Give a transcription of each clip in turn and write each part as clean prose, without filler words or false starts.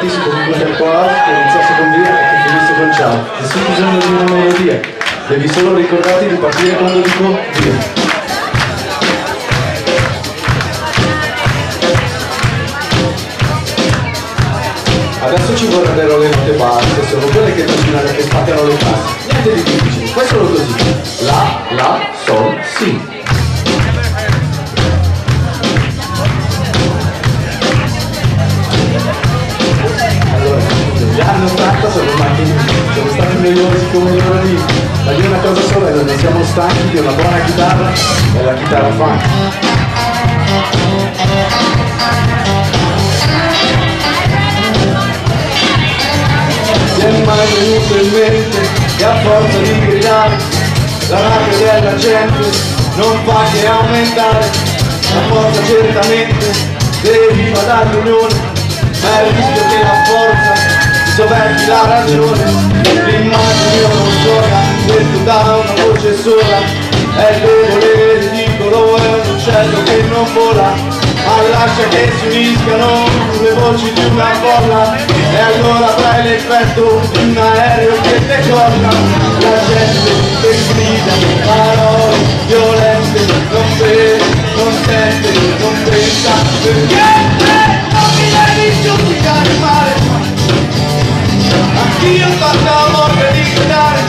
parti si conclude il coro che iniziasse con via e che finisse con ciao. Nessun bisogno di una melodia, devi solo ricordarti di partire quando dico via. Adesso ci vorrebbero le note basse, sono quelle che che spaccano le casse. Niente di difficile, fai solo così. La, sol, si. Allora, gli anni 80 sono stati noiosi come gli orari. Ma di una cosa sola, noi non siamo stanchi di una buona chitarra e la chitarra funk. Mi è mai venuto in mente che a forza di gridare la rabbia della gente non fa che aumentare. La forza certamente deriva dall'unione, ma è il rischio che la forza sovverti la ragione. L'immagine è uno slogan detto da una voce sola, è il debole ridicolo, è un uccello che non vola. Ma lascia che si uniscano le voci di una folla e allora avrai l'effetto di un aereo che decolla. La gente che grida parole violente non vede, non sente, non pensa, perché non mi devi giudicare male. Anch'io ho tanta voglia di gridare,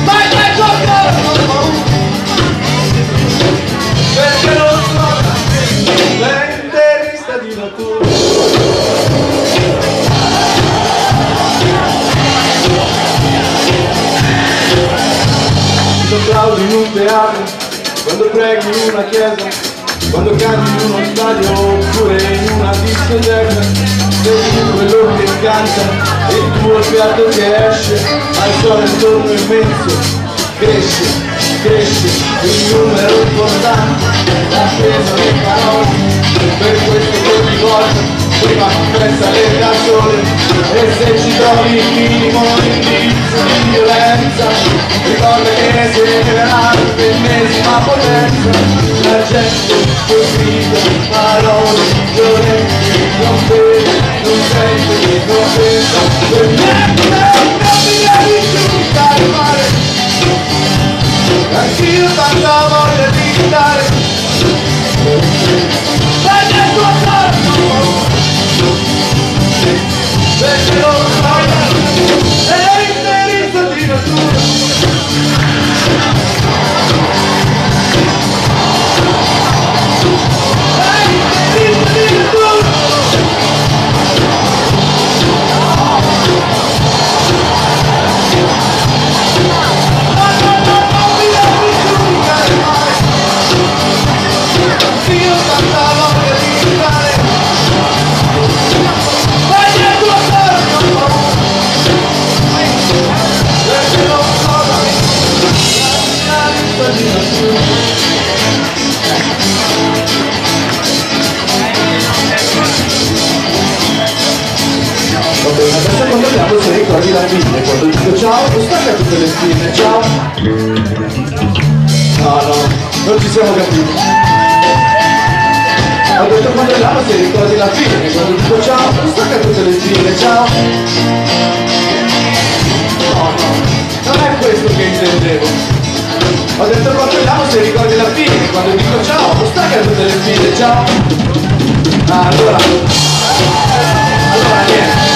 ma il mezzo ancora non ho paura, perché lo l'intervista di natura. Ti applausi in un teatro, quando preghi in una chiesa, quando canti in uno stadio oppure in una discoteca. Sei quello che canta e il tuo fiato che esce, al sole intorno immenso, cresce, il numero importante, l'attesa dei parole, per questo che ogni volta prima pensa le da sole, e se ci trovi il minimo indizio di violenza, ricorda che segnerà l'ennesima potenza. La gente che grida parole violente non vede, non sente, non pensa, per niente non mi devi giudicare male. Anch'io tanta voglia di gridare, perché il tuo corpo, perché lo so, è l'indirizzo di natura. Adesso controlliamo se ricordi la fine, quando dico ciao, non stacca tutte le spine, ciao. No, non ci siamo capiti. Ho detto controlliamo se ricordi la fine, quando dico ciao, non stacca tutte le spine, ciao. No, non è questo che intendevo. Ho detto controlliamo se ricordi la fine, quando dico ciao, non stacca tutte le spine, ciao. Allora niente.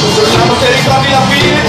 Controlliamo se ricordi la fine,